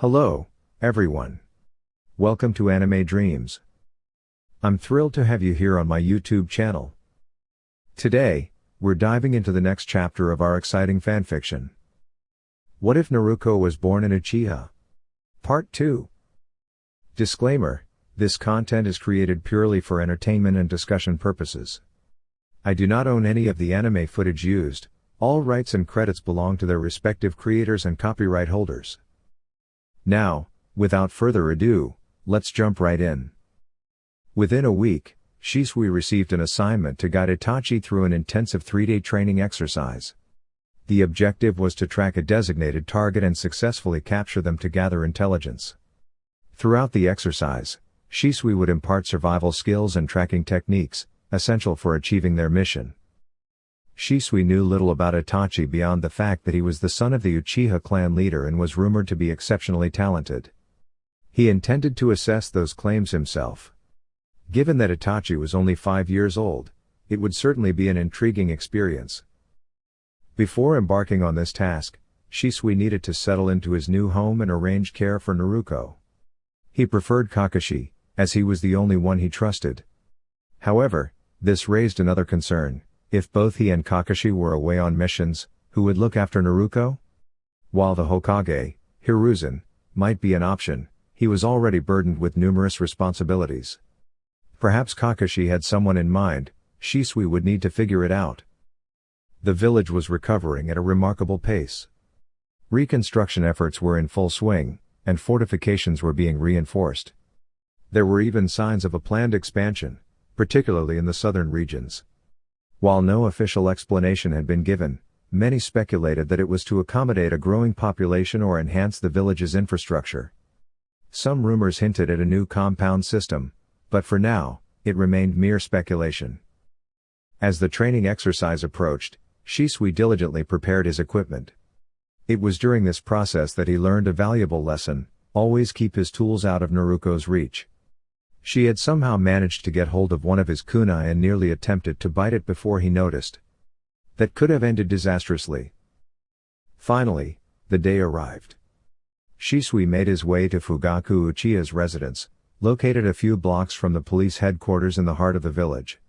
Hello, everyone. Welcome to Anime Dreams. I'm thrilled to have you here on my YouTube channel. Today, we're diving into the next chapter of our exciting fanfiction. What if Naruko was born in Uchiha? Part 2. Disclaimer: this content is created purely for entertainment and discussion purposes. I do not own any of the anime footage used. All rights and credits belong to their respective creators and copyright holders. Now, without further ado, let's jump right in. Within a week, Shisui received an assignment to guide Itachi through an intensive 3-day training exercise. The objective was to track a designated target and successfully capture them to gather intelligence. Throughout the exercise, Shisui would impart survival skills and tracking techniques, essential for achieving their mission. Shisui knew little about Itachi beyond the fact that he was the son of the Uchiha clan leader and was rumored to be exceptionally talented. He intended to assess those claims himself. Given that Itachi was only 5 years old, it would certainly be an intriguing experience. Before embarking on this task, Shisui needed to settle into his new home and arrange care for Naruko. He preferred Kakashi, as he was the only one he trusted. However, this raised another concern: if both he and Kakashi were away on missions, who would look after Naruko? While the Hokage, Hiruzen, might be an option, he was already burdened with numerous responsibilities. Perhaps Kakashi had someone in mind. Shisui would need to figure it out. The village was recovering at a remarkable pace. Reconstruction efforts were in full swing, and fortifications were being reinforced. There were even signs of a planned expansion, particularly in the southern regions. While no official explanation had been given, many speculated that it was to accommodate a growing population or enhance the village's infrastructure. Some rumors hinted at a new compound system, but for now, it remained mere speculation. As the training exercise approached, Shisui diligently prepared his equipment. It was during this process that he learned a valuable lesson: always keep his tools out of Naruko's reach. She had somehow managed to get hold of one of his kunai and nearly attempted to bite it before he noticed. That could have ended disastrously. Finally, the day arrived. Shisui made his way to Fugaku Uchiha's residence, located a few blocks from the police headquarters in the heart of the village.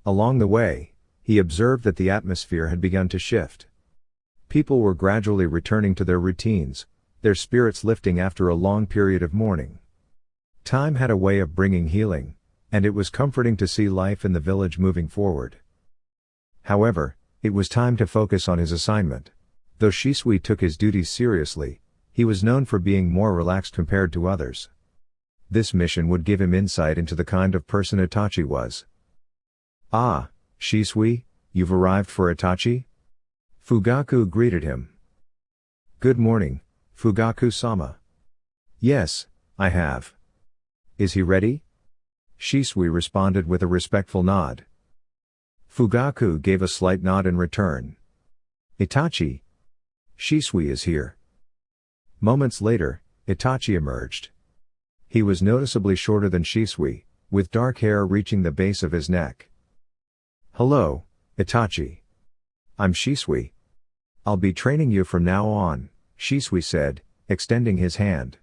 Along the way, he observed that the atmosphere had begun to shift. People were gradually returning to their routines, their spirits lifting after a long period of mourning. Time had a way of bringing healing, and it was comforting to see life in the village moving forward. However, it was time to focus on his assignment. Though Shisui took his duties seriously, he was known for being more relaxed compared to others. This mission would give him insight into the kind of person Itachi was. "Ah, Shisui, you've arrived for Itachi?" Fugaku greeted him. "Good morning, Fugaku-sama." "Yes, I have." "Is he ready?" Shisui responded with a respectful nod. Fugaku gave a slight nod in return. "Itachi, Shisui is here." Moments later, Itachi emerged. He was noticeably shorter than Shisui, with dark hair reaching the base of his neck. "Hello, Itachi. I'm Shisui. I'll be training you from now on," Shisui said, extending his hand.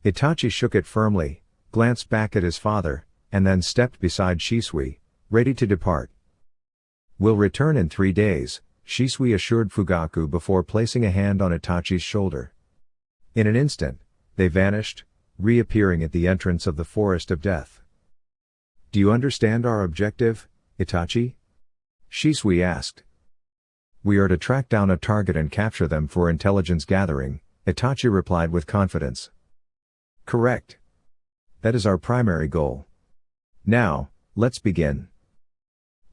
Itachi shook it firmly, glanced back at his father, and then stepped beside Shisui, ready to depart. "We'll return in 3 days," Shisui assured Fugaku before placing a hand on Itachi's shoulder. In an instant, they vanished, reappearing at the entrance of the Forest of Death. "Do you understand our objective, Itachi?" Shisui asked. "We are to track down a target and capture them for intelligence gathering," Itachi replied with confidence. "Correct. That is our primary goal. Now, let's begin."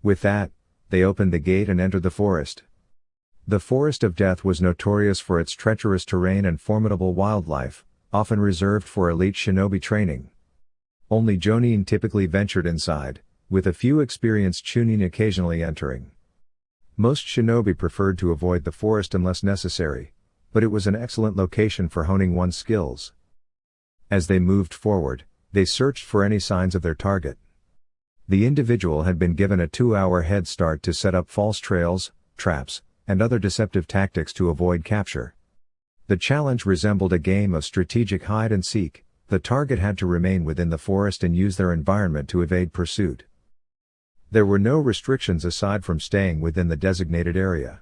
With that, they opened the gate and entered the forest. The Forest of Death was notorious for its treacherous terrain and formidable wildlife, often reserved for elite shinobi training. Only jonin typically ventured inside, with a few experienced chunin occasionally entering. Most shinobi preferred to avoid the forest unless necessary, but it was an excellent location for honing one's skills. As they moved forward, they searched for any signs of their target. The individual had been given a 2-hour head start to set up false trails, traps, and other deceptive tactics to avoid capture. The challenge resembled a game of strategic hide and seek. The target had to remain within the forest and use their environment to evade pursuit. There were no restrictions aside from staying within the designated area.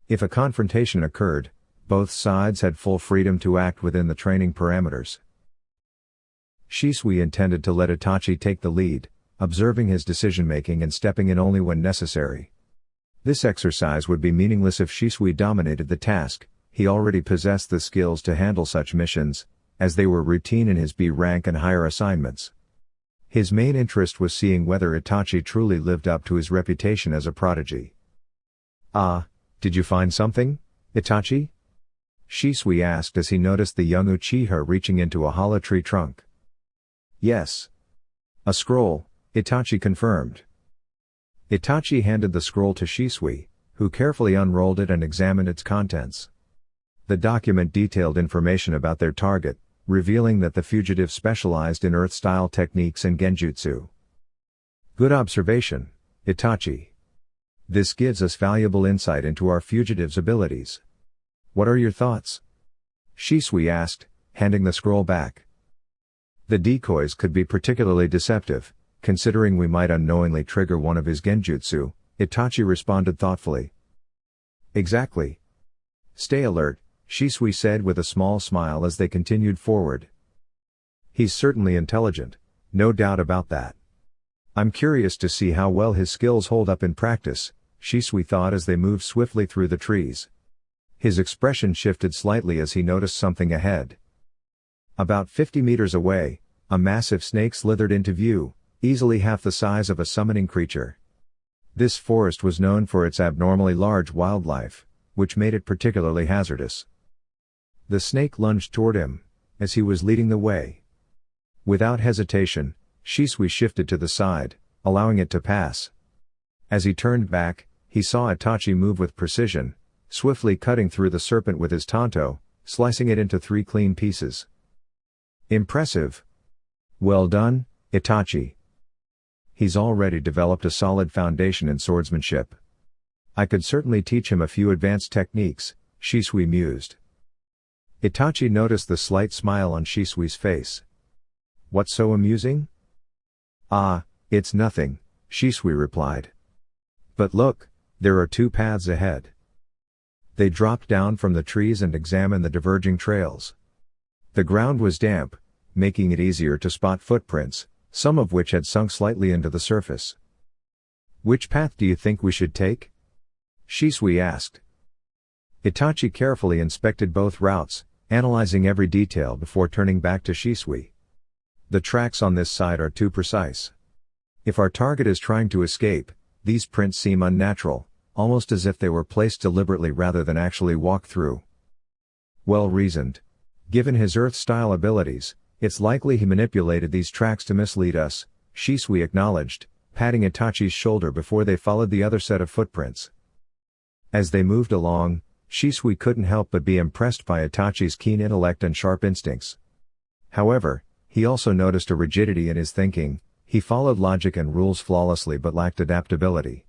If a confrontation occurred, both sides had full freedom to act within the training parameters. Shisui intended to let Itachi take the lead, observing his decision-making and stepping in only when necessary. This exercise would be meaningless if Shisui dominated the task. He already possessed the skills to handle such missions, as they were routine in his B rank and higher assignments. His main interest was seeing whether Itachi truly lived up to his reputation as a prodigy. "Ah, did you find something, Itachi?" Shisui asked as he noticed the young Uchiha reaching into a hollow tree trunk. "Yes. A scroll," Itachi confirmed. Itachi handed the scroll to Shisui, who carefully unrolled it and examined its contents. The document detailed information about their target, revealing that the fugitive specialized in earth-style techniques and genjutsu. "Good observation, Itachi. This gives us valuable insight into our fugitive's abilities. What are your thoughts?" Shisui asked, handing the scroll back. "The decoys could be particularly deceptive, considering we might unknowingly trigger one of his genjutsu," Itachi responded thoughtfully. "Exactly. Stay alert," Shisui said with a small smile as they continued forward. "He's certainly intelligent, no doubt about that. I'm curious to see how well his skills hold up in practice," Shisui thought as they moved swiftly through the trees. His expression shifted slightly as he noticed something ahead. About 50 meters away, a massive snake slithered into view, easily half the size of a summoning creature. This forest was known for its abnormally large wildlife, which made it particularly hazardous. The snake lunged toward him, as he was leading the way. Without hesitation, Shisui shifted to the side, allowing it to pass. As he turned back, he saw Itachi move with precision, swiftly cutting through the serpent with his tanto, slicing it into 3 clean pieces. "Impressive. Well done, Itachi. He's already developed a solid foundation in swordsmanship. I could certainly teach him a few advanced techniques," Shisui mused. Itachi noticed the slight smile on Shisui's face. "What's so amusing?" "Ah, it's nothing," Shisui replied. "But look, there are 2 paths ahead." They dropped down from the trees and examined the diverging trails. The ground was damp, making it easier to spot footprints, some of which had sunk slightly into the surface. "Which path do you think we should take?" Shisui asked. Itachi carefully inspected both routes, analyzing every detail before turning back to Shisui. "The tracks on this side are too precise. If our target is trying to escape, these prints seem unnatural, almost as if they were placed deliberately rather than actually walked through." "Well reasoned. Given his earth-style abilities, it's likely he manipulated these tracks to mislead us," Shisui acknowledged, patting Itachi's shoulder before they followed the other set of footprints. As they moved along, Shisui couldn't help but be impressed by Itachi's keen intellect and sharp instincts. However, he also noticed a rigidity in his thinking. He followed logic and rules flawlessly but lacked adaptability.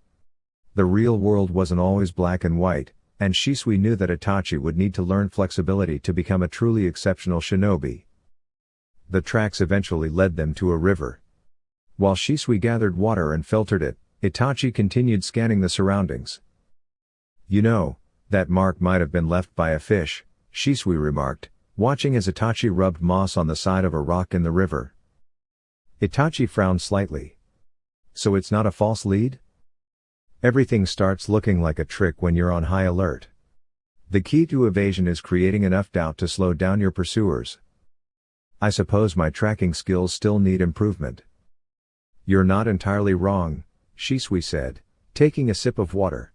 The real world wasn't always black and white, and Shisui knew that Itachi would need to learn flexibility to become a truly exceptional shinobi. The tracks eventually led them to a river. While Shisui gathered water and filtered it, Itachi continued scanning the surroundings. "You know, that mark might have been left by a fish," Shisui remarked, watching as Itachi rubbed moss on the side of a rock in the river. Itachi frowned slightly. "So it's not a false lead?" "Everything starts looking like a trick when you're on high alert. The key to evasion is creating enough doubt to slow down your pursuers. I suppose my tracking skills still need improvement." "You're not entirely wrong," Shisui said, taking a sip of water.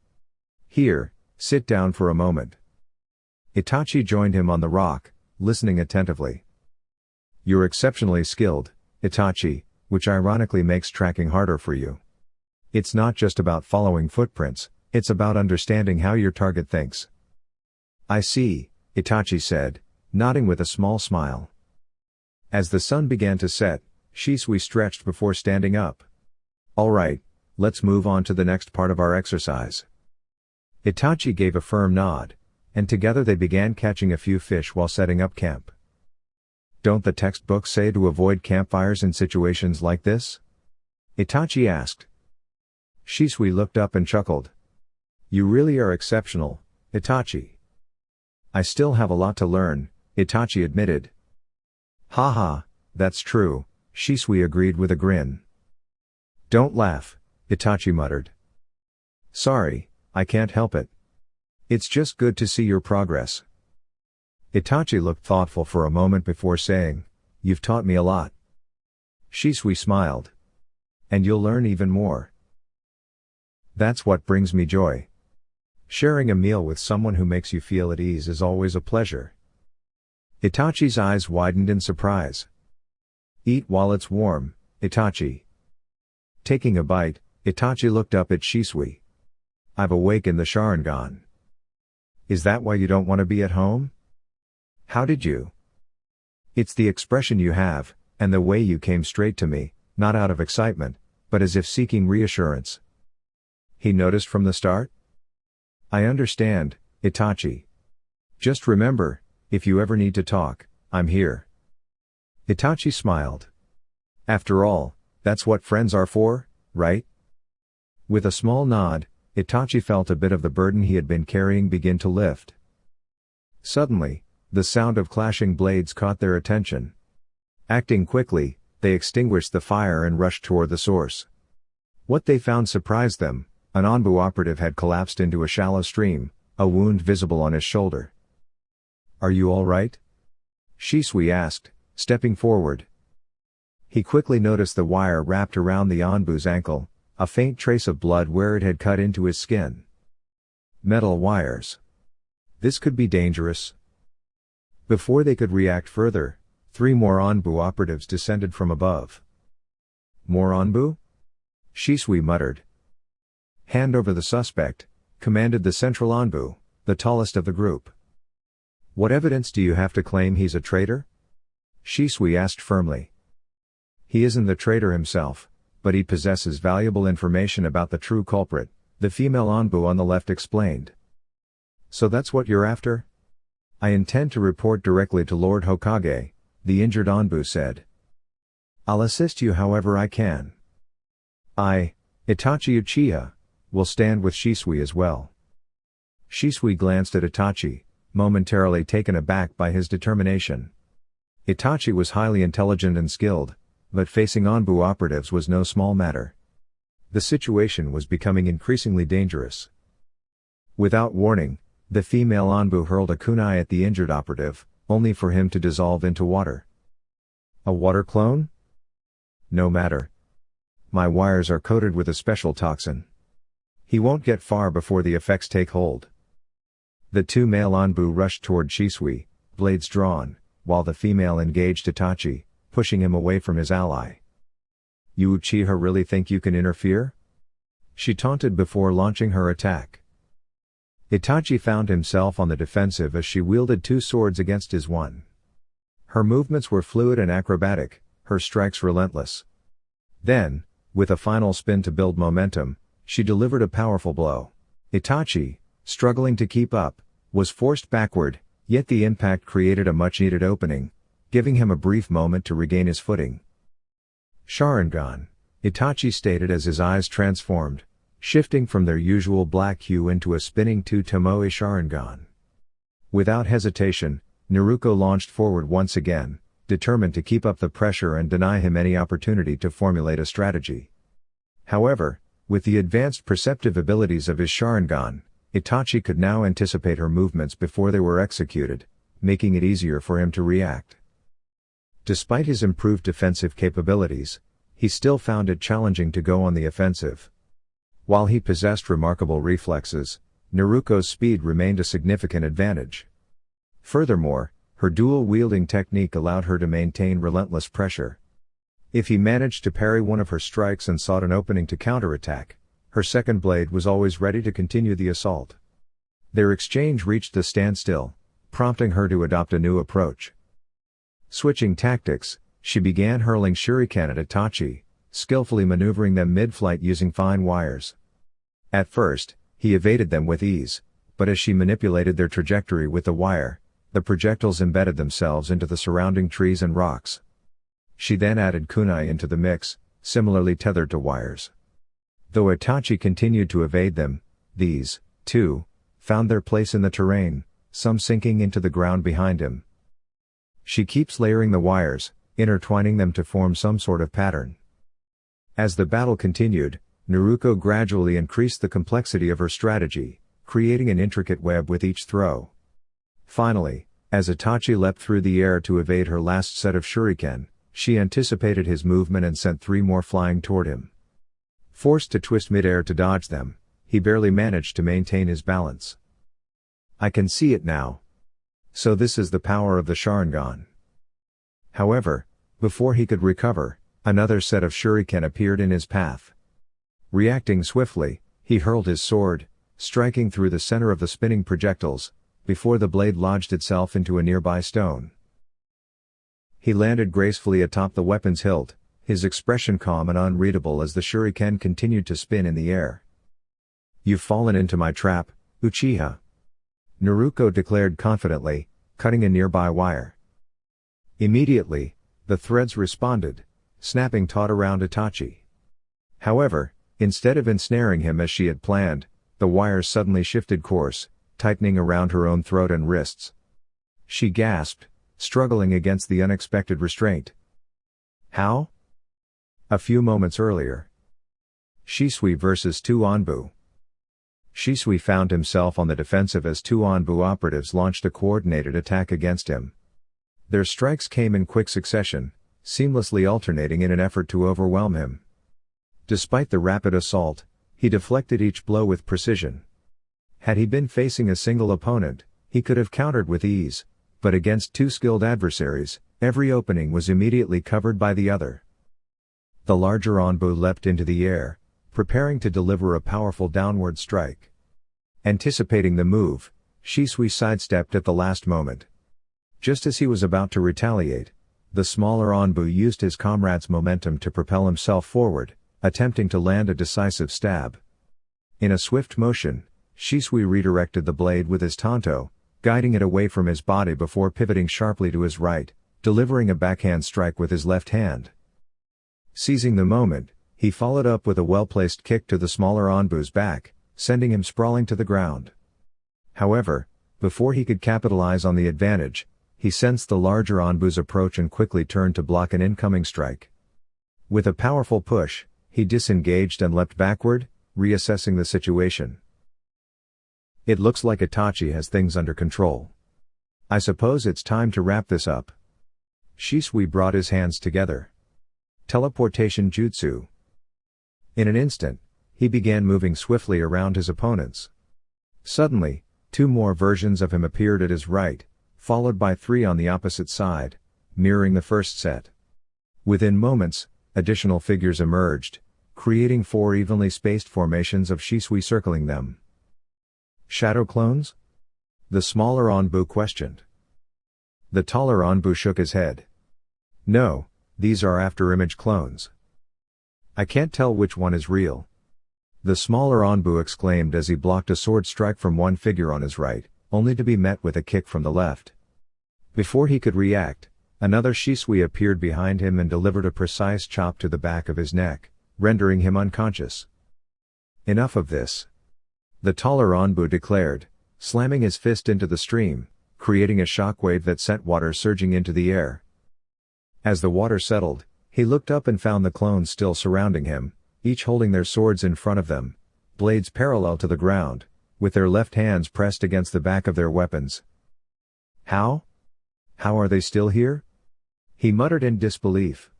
"Here, sit down for a moment." Itachi joined him on the rock, listening attentively. "You're exceptionally skilled, Itachi, which ironically makes tracking harder for you. It's not just about following footprints, it's about understanding how your target thinks." "I see," Itachi said, nodding with a small smile. As the sun began to set, Shisui stretched before standing up. "All right, let's move on to the next part of our exercise." Itachi gave a firm nod, and together they began catching a few fish while setting up camp. Don't the textbooks say to avoid campfires in situations like this? Itachi asked. Shisui looked up and chuckled. You really are exceptional, Itachi. I still have a lot to learn, Itachi admitted. Haha, that's true, Shisui agreed with a grin. Don't laugh, Itachi muttered. Sorry, I can't help it. It's just good to see your progress. Itachi looked thoughtful for a moment before saying, You've taught me a lot. Shisui smiled. And you'll learn even more. That's what brings me joy. Sharing a meal with someone who makes you feel at ease is always a pleasure. Itachi's eyes widened in surprise. Eat while it's warm, Itachi. Taking a bite, Itachi looked up at Shisui. I've awakened the Sharingan. Is that why you don't want to be at home? How did you? It's the expression you have, and the way you came straight to me, not out of excitement, but as if seeking reassurance. He noticed from the start? I understand, Itachi. Just remember, if you ever need to talk, I'm here. Itachi smiled. After all, that's what friends are for, right? With a small nod, Itachi felt a bit of the burden he had been carrying begin to lift. Suddenly, the sound of clashing blades caught their attention. Acting quickly, they extinguished the fire and rushed toward the source. What they found surprised them. An Anbu operative had collapsed into a shallow stream, a wound visible on his shoulder. Are you all right? Shisui asked, stepping forward. He quickly noticed the wire wrapped around the Anbu's ankle, a faint trace of blood where it had cut into his skin. Metal wires. This could be dangerous. Before they could react further, 3 more Anbu operatives descended from above. More Anbu? Shisui muttered. Hand over the suspect, commanded the central Anbu, the tallest of the group. What evidence do you have to claim he's a traitor? Shisui asked firmly. He isn't the traitor himself, but he possesses valuable information about the true culprit, the female Anbu on the left explained. So that's what you're after? I intend to report directly to Lord Hokage, the injured Anbu said. I'll assist you however I can. I, Itachi Uchiha, will stand with Shisui as well. Shisui glanced at Itachi, momentarily taken aback by his determination. Itachi was highly intelligent and skilled, but facing Anbu operatives was no small matter. The situation was becoming increasingly dangerous. Without warning, the female Anbu hurled a kunai at the injured operative, only for him to dissolve into water. A water clone? No matter. My wires are coated with a special toxin. He won't get far before the effects take hold. The 2 male Anbu rushed toward Shisui, blades drawn, while the female engaged Itachi, pushing him away from his ally. You Uchiha really think you can interfere? She taunted before launching her attack. Itachi found himself on the defensive as she wielded 2 swords against his one. Her movements were fluid and acrobatic, her strikes relentless. Then, with a final spin to build momentum, she delivered a powerful blow. Itachi, struggling to keep up, was forced backward, yet the impact created a much-needed opening, giving him a brief moment to regain his footing. Sharingan, Itachi stated as his eyes transformed, shifting from their usual black hue into a spinning 2 Tomoe Sharingan. Without hesitation, Naruko launched forward once again, determined to keep up the pressure and deny him any opportunity to formulate a strategy. However, with the advanced perceptive abilities of his Sharingan, Itachi could now anticipate her movements before they were executed, making it easier for him to react. Despite his improved defensive capabilities, he still found it challenging to go on the offensive. While he possessed remarkable reflexes, Naruko's speed remained a significant advantage. Furthermore, her dual-wielding technique allowed her to maintain relentless pressure. If he managed to parry one of her strikes and sought an opening to counterattack, her second blade was always ready to continue the assault. Their exchange reached a standstill, prompting her to adopt a new approach. Switching tactics, she began hurling shuriken at Itachi, skillfully maneuvering them mid-flight using fine wires. At first, he evaded them with ease, but as she manipulated their trajectory with the wire, the projectiles embedded themselves into the surrounding trees and rocks. She then added kunai into the mix, similarly tethered to wires. Though Itachi continued to evade them, these, too, found their place in the terrain, some sinking into the ground behind him. She keeps layering the wires, intertwining them to form some sort of pattern. As the battle continued, Naruko gradually increased the complexity of her strategy, creating an intricate web with each throw. Finally, as Itachi leapt through the air to evade her last set of shuriken, she anticipated his movement and sent 3 more flying toward him. Forced to twist mid-air to dodge them, he barely managed to maintain his balance. I can see it now. So this is the power of the Sharingan. However, before he could recover, another set of shuriken appeared in his path. Reacting swiftly, he hurled his sword, striking through the center of the spinning projectiles, before the blade lodged itself into a nearby stone. He landed gracefully atop the weapon's hilt, his expression calm and unreadable as the shuriken continued to spin in the air. "You've fallen into my trap, Uchiha," Naruko declared confidently, cutting a nearby wire. Immediately, the threads responded, snapping taut around Itachi. However, instead of ensnaring him as she had planned, the wires suddenly shifted course, tightening around her own throat and wrists. She gasped, struggling against the unexpected restraint. How? A few moments earlier. Shisui versus 2 Anbu. Shisui found himself on the defensive as 2 Anbu operatives launched a coordinated attack against him. Their strikes came in quick succession, seamlessly alternating in an effort to overwhelm him. Despite the rapid assault, he deflected each blow with precision. Had he been facing a single opponent, he could have countered with ease, but against 2 skilled adversaries, every opening was immediately covered by the other. The larger Anbu leapt into the air, preparing to deliver a powerful downward strike. Anticipating the move, Shisui sidestepped at the last moment. Just as he was about to retaliate, the smaller Anbu used his comrade's momentum to propel himself forward, attempting to land a decisive stab. In a swift motion, Shisui redirected the blade with his tanto, guiding it away from his body before pivoting sharply to his right, delivering a backhand strike with his left hand. Seizing the moment, he followed up with a well-placed kick to the smaller Anbu's back, sending him sprawling to the ground. However, before he could capitalize on the advantage, he sensed the larger Anbu's approach and quickly turned to block an incoming strike. With a powerful push, he disengaged and leapt backward, reassessing the situation. It looks like Itachi has things under control. I suppose it's time to wrap this up. Shisui brought his hands together. Teleportation Jutsu. In an instant, he began moving swiftly around his opponents. Suddenly, 2 more versions of him appeared at his right, followed by 3 on the opposite side, mirroring the first set. Within moments, additional figures emerged, creating 4 evenly spaced formations of Shisui circling them. Shadow clones? The smaller Anbu questioned. The taller Anbu shook his head. No, these are after-image clones. I can't tell which one is real. The smaller Anbu exclaimed as he blocked a sword strike from one figure on his right, only to be met with a kick from the left. Before he could react, another Shisui appeared behind him and delivered a precise chop to the back of his neck, rendering him unconscious. Enough of this. The taller Anbu declared, slamming his fist into the stream, creating a shockwave that sent water surging into the air. As the water settled, he looked up and found the clones still surrounding him, each holding their swords in front of them, blades parallel to the ground, with their left hands pressed against the back of their weapons. How? How are they still here? He muttered in disbelief.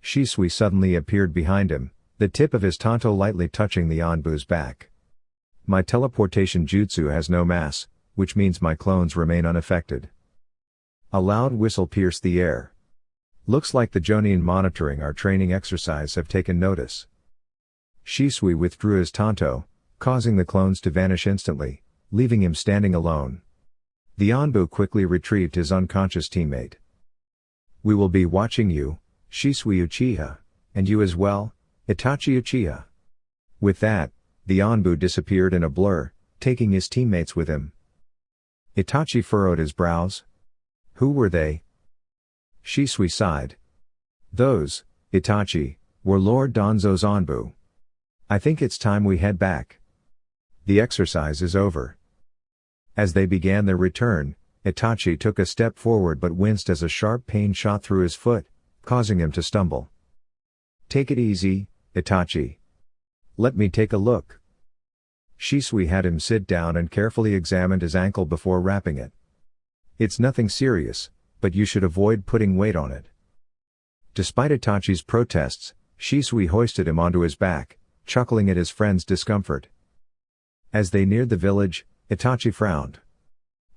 Shisui suddenly appeared behind him, the tip of his tanto lightly touching the Anbu's back. My teleportation jutsu has no mass, which means my clones remain unaffected. A loud whistle pierced the air. Looks like the Jonin monitoring our training exercise have taken notice. Shisui withdrew his tanto, causing the clones to vanish instantly, leaving him standing alone. The Anbu quickly retrieved his unconscious teammate. We will be watching you, Shisui Uchiha, and you as well, Itachi Uchiha. With that, the Anbu disappeared in a blur, taking his teammates with him. Itachi furrowed his brows. Who were they? Shisui sighed. Those, Itachi, were Lord Danzo's Anbu. I think it's time we head back. The exercise is over. As they began their return, Itachi took a step forward but winced as a sharp pain shot through his foot, causing him to stumble. Take it easy, Itachi. Let me take a look. Shisui had him sit down and carefully examined his ankle before wrapping it. It's nothing serious, but you should avoid putting weight on it. Despite Itachi's protests, Shisui hoisted him onto his back, chuckling at his friend's discomfort. As they neared the village, Itachi frowned.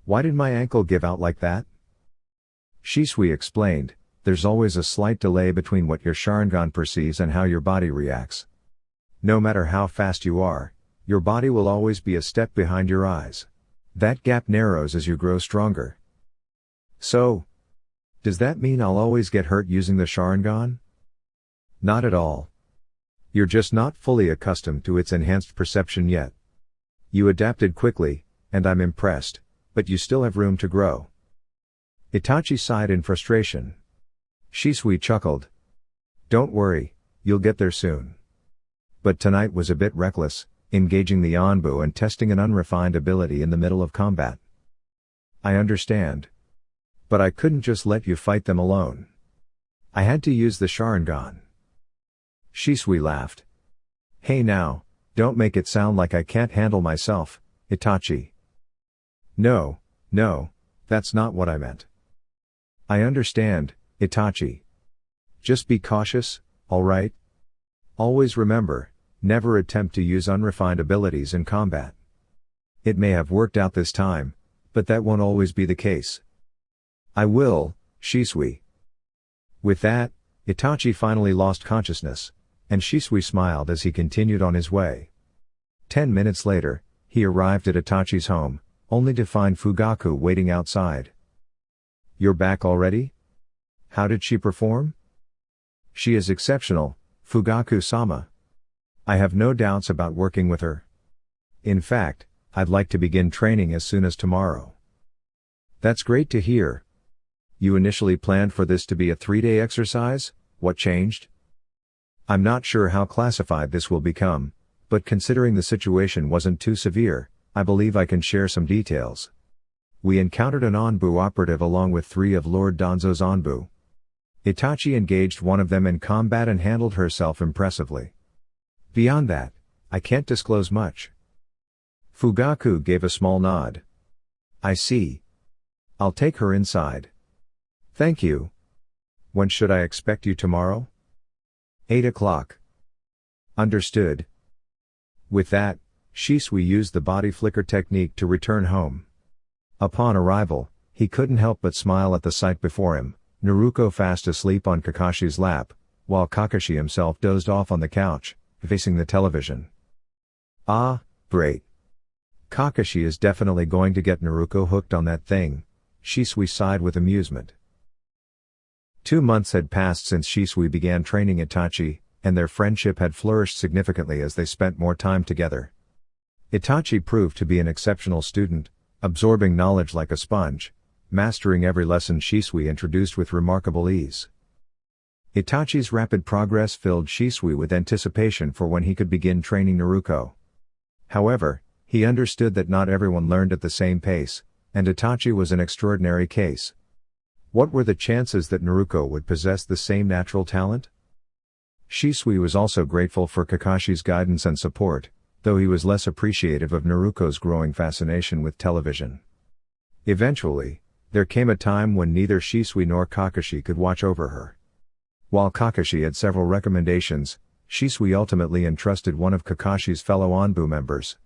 Why did my ankle give out like that? Shisui explained, there's always a slight delay between what your Sharingan perceives and how your body reacts. No matter how fast you are, your body will always be a step behind your eyes. That gap narrows as you grow stronger. So, does that mean I'll always get hurt using the Sharingan? Not at all. You're just not fully accustomed to its enhanced perception yet. You adapted quickly, and I'm impressed, but you still have room to grow. Itachi sighed in frustration. Shisui chuckled. Don't worry, you'll get there soon. But tonight was a bit reckless, engaging the Anbu and testing an unrefined ability in the middle of combat. I understand. But I couldn't just let you fight them alone. I had to use the Sharingan. Shisui laughed. Hey now, don't make it sound like I can't handle myself, Itachi. No, that's not what I meant. I understand, Itachi. Just be cautious, alright? Always remember, never attempt to use unrefined abilities in combat. It may have worked out this time, but that won't always be the case. I will, Shisui. With that, Itachi finally lost consciousness, and Shisui smiled as he continued on his way. 10 minutes later, he arrived at Itachi's home, only to find Fugaku waiting outside. You're back already? How did she perform? She is exceptional, Fugaku-sama. I have no doubts about working with her. In fact, I'd like to begin training as soon as tomorrow. That's great to hear. You initially planned for this to be a 3-day exercise, what changed? I'm not sure how classified this will become, but considering the situation wasn't too severe, I believe I can share some details. We encountered an Anbu operative along with 3 of Lord Danzo's Anbu. Itachi engaged one of them in combat and handled herself impressively. Beyond that, I can't disclose much. Fugaku gave a small nod. I see. I'll take her inside. Thank you. When should I expect you tomorrow? 8 o'clock. Understood. With that, Shisui used the body flicker technique to return home. Upon arrival, he couldn't help but smile at the sight before him, Naruko fast asleep on Kakashi's lap, while Kakashi himself dozed off on the couch, facing the television. Ah, great. Kakashi is definitely going to get Naruko hooked on that thing, Shisui sighed with amusement. 2 months had passed since Shisui began training Itachi, and their friendship had flourished significantly as they spent more time together. Itachi proved to be an exceptional student, absorbing knowledge like a sponge, mastering every lesson Shisui introduced with remarkable ease. Itachi's rapid progress filled Shisui with anticipation for when he could begin training Naruko. However, he understood that not everyone learned at the same pace, and Itachi was an extraordinary case. What were the chances that Naruko would possess the same natural talent? Shisui was also grateful for Kakashi's guidance and support, though he was less appreciative of Naruko's growing fascination with television. Eventually, there came a time when neither Shisui nor Kakashi could watch over her. While Kakashi had several recommendations, Shisui ultimately entrusted one of Kakashi's fellow Anbu members.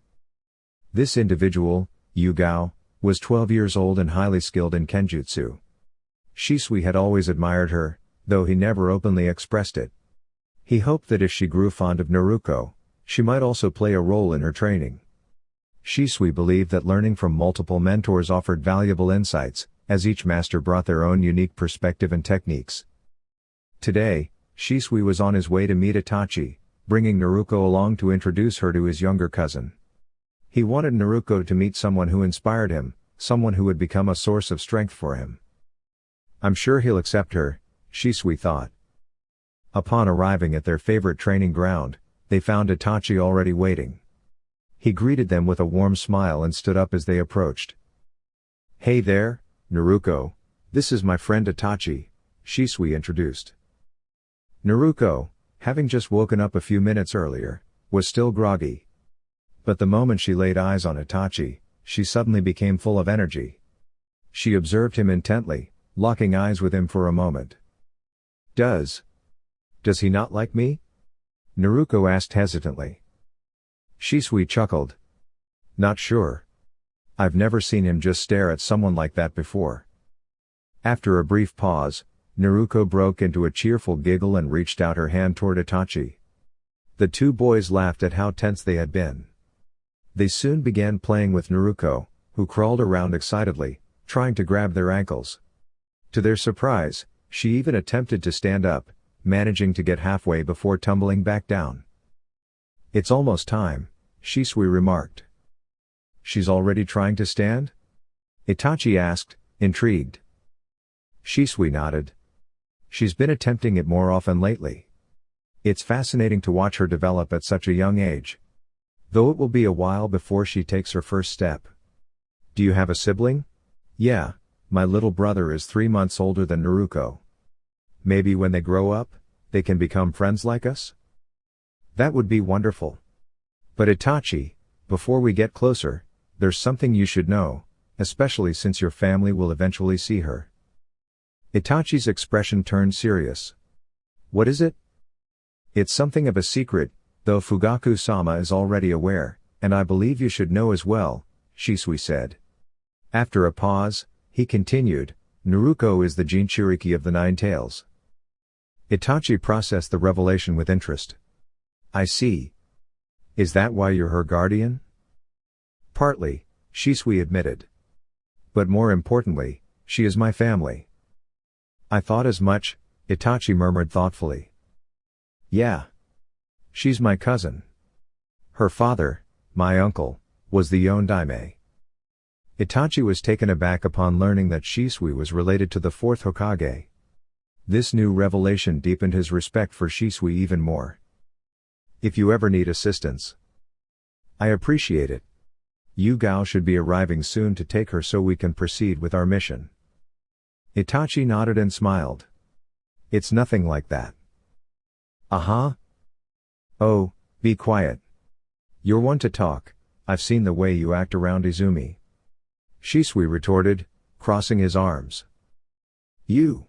This individual, Yugao, was 12 years old and highly skilled in kenjutsu. Shisui had always admired her, though he never openly expressed it. He hoped that if she grew fond of Naruko, she might also play a role in her training. Shisui believed that learning from multiple mentors offered valuable insights, as each master brought their own unique perspective and techniques. Today, Shisui was on his way to meet Itachi, bringing Naruko along to introduce her to his younger cousin. He wanted Naruko to meet someone who inspired him, someone who would become a source of strength for him. I'm sure he'll accept her, Shisui thought. Upon arriving at their favorite training ground, they found Itachi already waiting. He greeted them with a warm smile and stood up as they approached. Hey there, Naruko, this is my friend Itachi, Shisui introduced. Naruko, having just woken up a few minutes earlier, was still groggy. But the moment she laid eyes on Itachi, she suddenly became full of energy. She observed him intently, locking eyes with him for a moment. Does he not like me? Naruko asked hesitantly. Shisui chuckled. Not sure. I've never seen him just stare at someone like that before. After a brief pause, Naruko broke into a cheerful giggle and reached out her hand toward Itachi. The two boys laughed at how tense they had been. They soon began playing with Naruko, who crawled around excitedly, trying to grab their ankles. To their surprise, she even attempted to stand up, managing to get halfway before tumbling back down. It's almost time, Shisui remarked. She's already trying to stand? Itachi asked, intrigued. Shisui nodded. She's been attempting it more often lately. It's fascinating to watch her develop at such a young age. Though it will be a while before she takes her first step. Do you have a sibling? Yeah, my little brother is 3 months older than Naruko. Maybe when they grow up, they can become friends like us? That would be wonderful. But Itachi, before we get closer, there's something you should know, especially since your family will eventually see her. Itachi's expression turned serious. What is it? It's something of a secret, though Fugaku-sama is already aware, and I believe you should know as well, Shisui said. After a pause, he continued, Naruko is the Jinchuriki of the Nine Tails. Itachi processed the revelation with interest. I see. Is that why you're her guardian? Partly, Shisui admitted. But more importantly, she is my family. I thought as much, Itachi murmured thoughtfully. Yeah. She's my cousin. Her father, my uncle, was the Yondaime. Itachi was taken aback upon learning that Shisui was related to the fourth Hokage. This new revelation deepened his respect for Shisui even more. If you ever need assistance, I appreciate it. Yugao should be arriving soon to take her so we can proceed with our mission. Itachi nodded and smiled. It's nothing like that. Uh-huh. Oh, be quiet. You're one to talk, I've seen the way you act around Izumi. Shisui retorted, crossing his arms. You.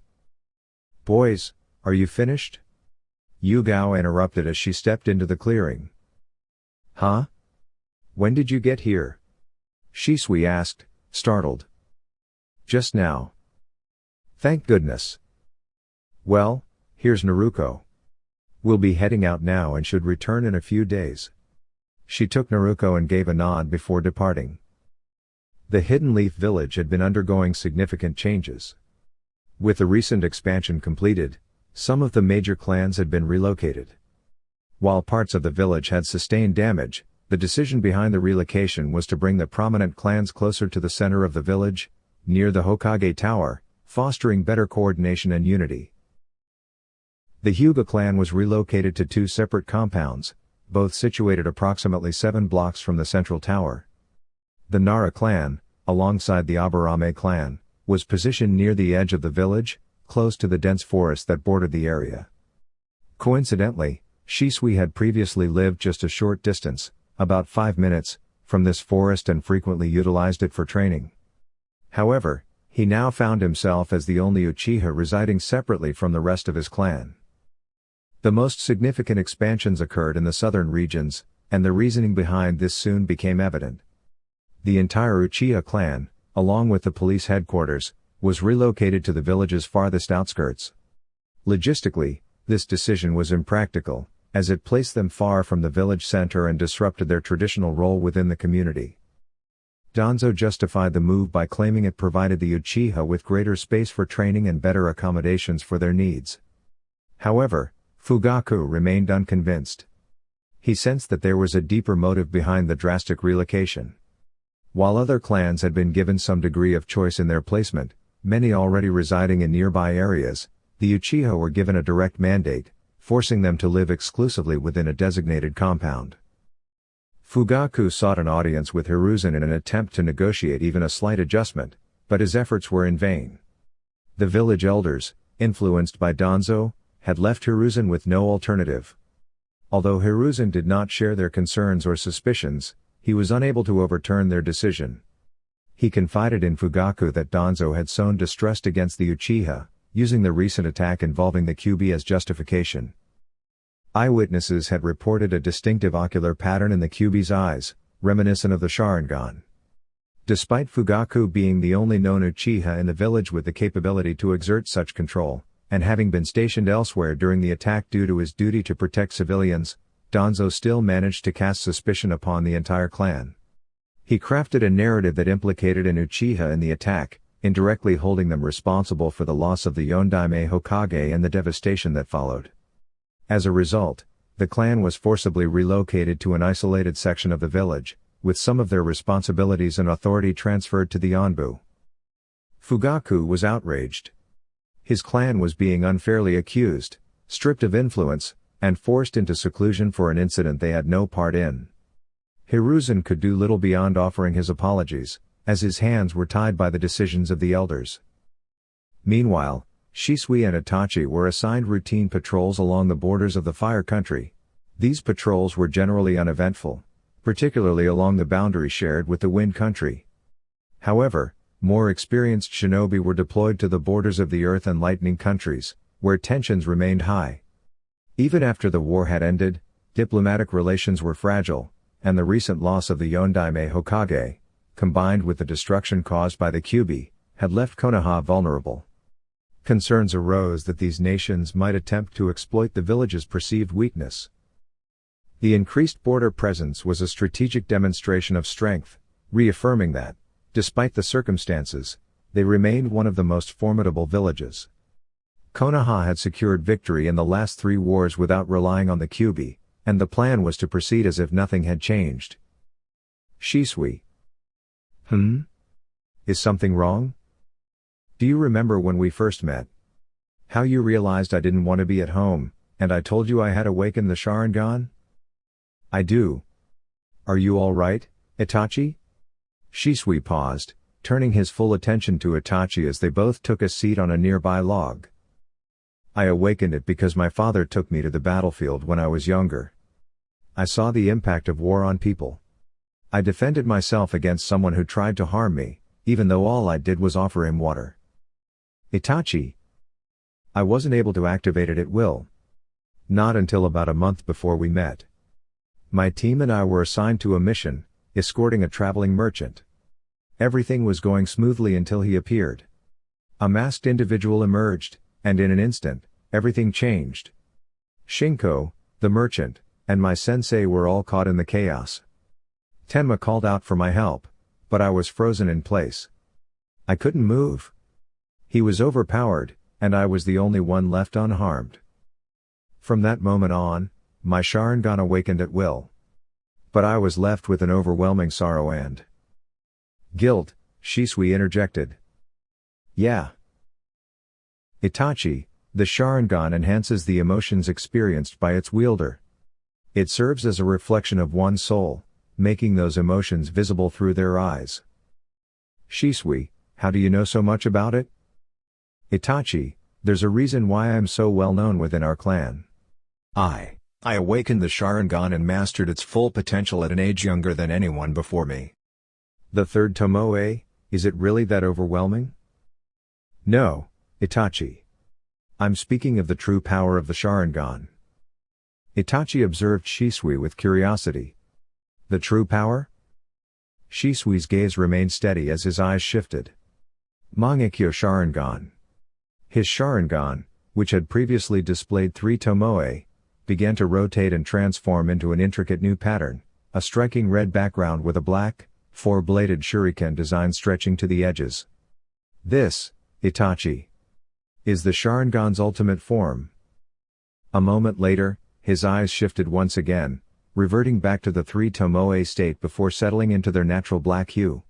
Boys, are you finished? Yugao interrupted as she stepped into the clearing. Huh? When did you get here? Shisui asked, startled. Just now. Thank goodness. Well, here's Naruko. We'll be heading out now and should return in a few days. She took Naruko and gave a nod before departing. The Hidden Leaf Village had been undergoing significant changes. With the recent expansion completed, some of the major clans had been relocated. While parts of the village had sustained damage, the decision behind the relocation was to bring the prominent clans closer to the center of the village, near the Hokage Tower, fostering better coordination and unity. The Hyuga clan was relocated to 2 separate compounds, both situated approximately 7 blocks from the central tower. The Nara clan, alongside the Aburame clan, was positioned near the edge of the village, close to the dense forest that bordered the area. Coincidentally, Shisui had previously lived just a short distance, about 5 minutes, from this forest and frequently utilized it for training. However, he now found himself as the only Uchiha residing separately from the rest of his clan. The most significant expansions occurred in the southern regions, and the reasoning behind this soon became evident. The entire Uchiha clan, along with the police headquarters, was relocated to the village's farthest outskirts. Logistically, this decision was impractical, as it placed them far from the village center and disrupted their traditional role within the community. Danzo justified the move by claiming it provided the Uchiha with greater space for training and better accommodations for their needs. However, Fugaku remained unconvinced. He sensed that there was a deeper motive behind the drastic relocation. While other clans had been given some degree of choice in their placement, many already residing in nearby areas, the Uchiha were given a direct mandate, forcing them to live exclusively within a designated compound. Fugaku sought an audience with Hiruzen in an attempt to negotiate even a slight adjustment, but his efforts were in vain. The village elders, influenced by Danzo, had left Hiruzen with no alternative. Although Hiruzen did not share their concerns or suspicions, he was unable to overturn their decision. He confided in Fugaku that Danzo had sown distrust against the Uchiha, using the recent attack involving the Kyuubi as justification. Eyewitnesses had reported a distinctive ocular pattern in the Kyuubi's eyes, reminiscent of the Sharingan. Despite Fugaku being the only known Uchiha in the village with the capability to exert such control, and having been stationed elsewhere during the attack due to his duty to protect civilians, Danzo still managed to cast suspicion upon the entire clan. He crafted a narrative that implicated an Uchiha in the attack, indirectly holding them responsible for the loss of the Yondaime Hokage and the devastation that followed. As a result, the clan was forcibly relocated to an isolated section of the village, with some of their responsibilities and authority transferred to the Anbu. Fugaku was outraged. His clan was being unfairly accused, stripped of influence, and forced into seclusion for an incident they had no part in. Hiruzen could do little beyond offering his apologies, as his hands were tied by the decisions of the elders. Meanwhile, Shisui and Itachi were assigned routine patrols along the borders of the Fire Country. These patrols were generally uneventful, particularly along the boundary shared with the Wind Country. However, more experienced shinobi were deployed to the borders of the Earth and Lightning countries, where tensions remained high. Even after the war had ended, diplomatic relations were fragile, and the recent loss of the Yondaime Hokage, combined with the destruction caused by the Kyuubi, had left Konoha vulnerable. Concerns arose that these nations might attempt to exploit the village's perceived weakness. The increased border presence was a strategic demonstration of strength, reaffirming that, despite the circumstances, they remained one of the most formidable villages. Konoha had secured victory in the last 3 wars without relying on the Kyuubi, and the plan was to proceed as if nothing had changed. Shisui. Is something wrong? Do you remember when we first met? How you realized I didn't want to be at home, and I told you I had awakened the Sharingan? I do. Are you all right, Itachi? Shisui paused, turning his full attention to Itachi as they both took a seat on a nearby log. I awakened it because my father took me to the battlefield when I was younger. I saw the impact of war on people. I defended myself against someone who tried to harm me, even though all I did was offer him water. Itachi. I wasn't able to activate it at will. Not until about a month before we met. My team and I were assigned to a mission, escorting a traveling merchant. Everything was going smoothly until he appeared. A masked individual emerged, and in an instant, everything changed. Shinko, the merchant, and my sensei were all caught in the chaos. Tenma called out for my help, but I was frozen in place. I couldn't move. He was overpowered, and I was the only one left unharmed. From that moment on, my Sharingan awakened at will. But I was left with an overwhelming sorrow and guilt, Shisui interjected. Yeah. Itachi, the Sharingan enhances the emotions experienced by its wielder. It serves as a reflection of one's soul, making those emotions visible through their eyes. Shisui, how do you know so much about it? Itachi, there's a reason why I'm so well known within our clan. I awakened the Sharingan and mastered its full potential at an age younger than anyone before me. The third Tomoe, is it really that overwhelming? No, Itachi. I'm speaking of the true power of the Sharingan. Itachi observed Shisui with curiosity. The true power? Shisui's gaze remained steady as his eyes shifted. Mangekyo Sharingan. His Sharingan, which had previously displayed 3 Tomoe, began to rotate and transform into an intricate new pattern, a striking red background with a black, 4-bladed shuriken design stretching to the edges. This, Itachi, is the Sharingan's ultimate form. A moment later, his eyes shifted once again, reverting back to the three tomoe state before settling into their natural black hue.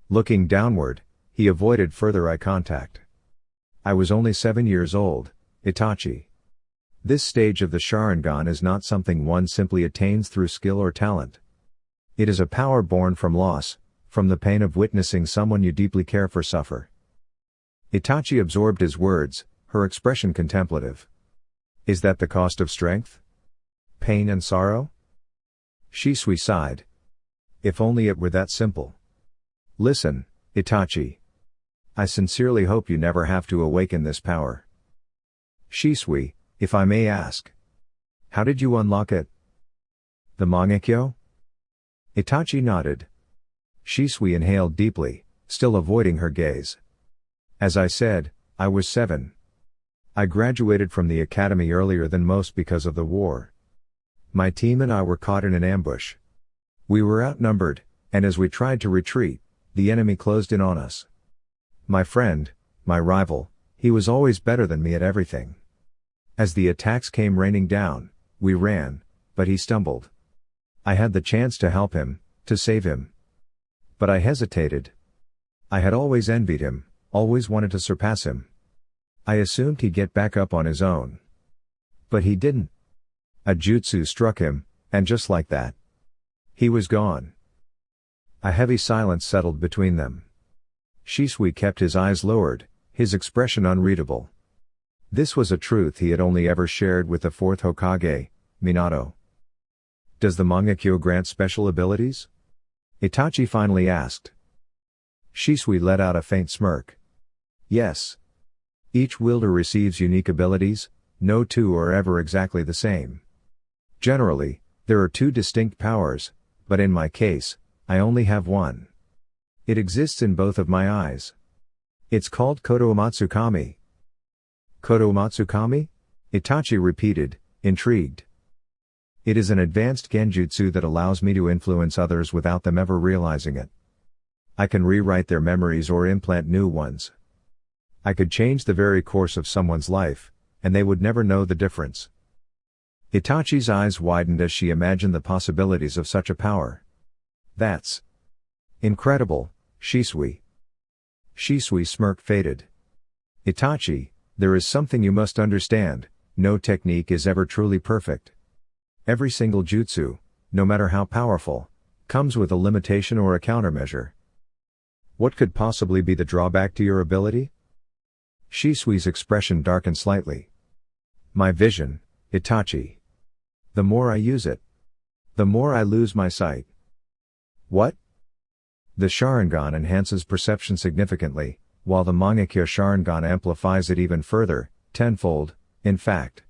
Looking downward, he avoided further eye contact. I was only 7 years old, Itachi. This stage of the Sharingan is not something one simply attains through skill or talent. It is a power born from loss, from the pain of witnessing someone you deeply care for suffer. Itachi absorbed his words, her expression contemplative. Is that the cost of strength? Pain and sorrow? Shisui sighed. If only it were that simple. Listen, Itachi. I sincerely hope you never have to awaken this power. Shisui, if I may ask. How did you unlock it? The Mangekyo? Itachi nodded. Shisui inhaled deeply, still avoiding her gaze. As I said, I was 7. I graduated from the academy earlier than most because of the war. My team and I were caught in an ambush. We were outnumbered, and as we tried to retreat, the enemy closed in on us. My friend, my rival, he was always better than me at everything. As the attacks came raining down, we ran, but he stumbled. I had the chance to help him, to save him. But I hesitated. I had always envied him, always wanted to surpass him. I assumed he'd get back up on his own. But he didn't. A jutsu struck him, and just like that, he was gone. A heavy silence settled between them. Shisui kept his eyes lowered, his expression unreadable. This was a truth he had only ever shared with the fourth Hokage, Minato. Does the Mangekyo grant special abilities? Itachi finally asked. Shisui let out a faint smirk. Yes. Each wielder receives unique abilities, no two are ever exactly the same. Generally, there are two distinct powers, but in my case, I only have one. It exists in both of my eyes. It's called Kodo Umatsukami. Kodo Umatsukami? Itachi repeated, intrigued. It is an advanced genjutsu that allows me to influence others without them ever realizing it. I can rewrite their memories or implant new ones. I could change the very course of someone's life, and they would never know the difference. Itachi's eyes widened as she imagined the possibilities of such a power. That's incredible, Shisui. Shisui's smirk faded. Itachi, there is something you must understand, no technique is ever truly perfect. Every single jutsu, no matter how powerful, comes with a limitation or a countermeasure. What could possibly be the drawback to your ability? Shisui's expression darkened slightly. My vision, Itachi. The more I use it, the more I lose my sight. What? The Sharingan enhances perception significantly, while the Mangekyo Sharingan amplifies it even further, tenfold, in fact.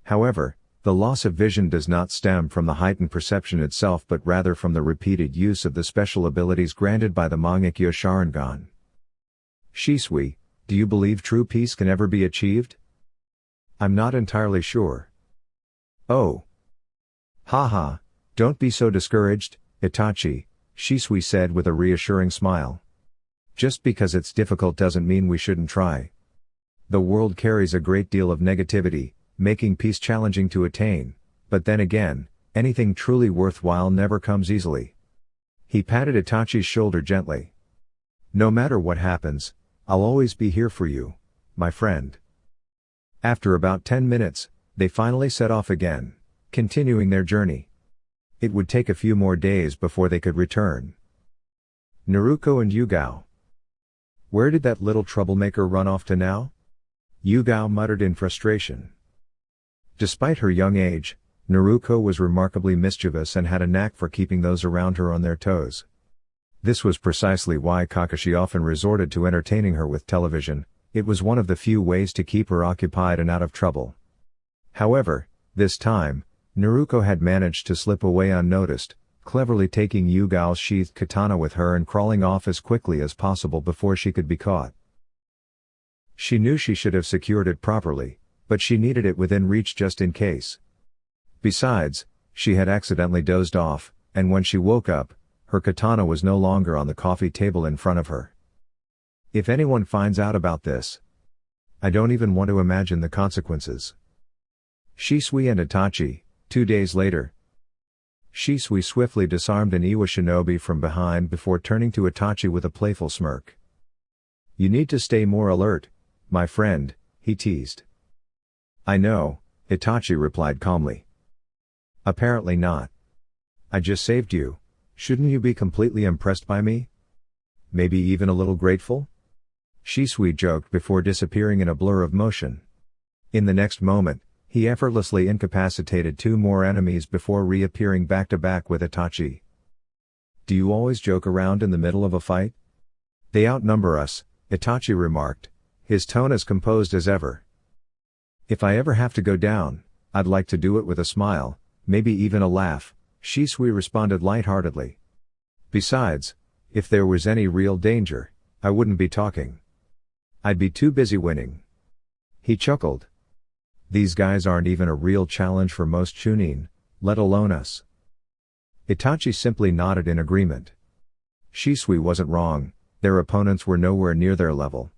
However, the loss of vision does not stem from the heightened perception itself but rather from the repeated use of the special abilities granted by the Mangekyo Sharingan. Shisui, do you believe true peace can ever be achieved? I'm not entirely sure. Oh. Haha, don't be so discouraged, Itachi, Shisui said with a reassuring smile. Just because it's difficult doesn't mean we shouldn't try. The world carries a great deal of negativity, making peace challenging to attain, but then again, anything truly worthwhile never comes easily. He patted Itachi's shoulder gently. No matter what happens, I'll always be here for you, my friend. After about 10 minutes, they finally set off again, continuing their journey. It would take a few more days before they could return. Naruko and Yugao. Where did that little troublemaker run off to now? Yugao muttered in frustration. Despite her young age, Naruko was remarkably mischievous and had a knack for keeping those around her on their toes. This was precisely why Kakashi often resorted to entertaining her with television. It was one of the few ways to keep her occupied and out of trouble. However, this time, Naruko had managed to slip away unnoticed, cleverly taking Yugao's sheathed katana with her and crawling off as quickly as possible before she could be caught. She knew she should have secured it properly, but she needed it within reach just in case. Besides, she had accidentally dozed off, and when she woke up, her katana was no longer on the coffee table in front of her. If anyone finds out about this, I don't even want to imagine the consequences. Shisui and Itachi, 2 days later. Shisui swiftly disarmed an Iwa shinobi from behind before turning to Itachi with a playful smirk. "You need to stay more alert, my friend," he teased. "I know," Itachi replied calmly. "Apparently not. I just saved you. Shouldn't you be completely impressed by me? Maybe even a little grateful?" Shisui joked before disappearing in a blur of motion. In the next moment, he effortlessly incapacitated 2 more enemies before reappearing back-to-back with Itachi. "Do you always joke around in the middle of a fight?" "They outnumber us," Itachi remarked, his tone as composed as ever. "If I ever have to go down, I'd like to do it with a smile, maybe even a laugh," Shisui responded lightheartedly. "Besides, if there was any real danger, I wouldn't be talking. I'd be too busy winning." He chuckled. "These guys aren't even a real challenge for most Chunin, let alone us." Itachi simply nodded in agreement. Shisui wasn't wrong, their opponents were nowhere near their level.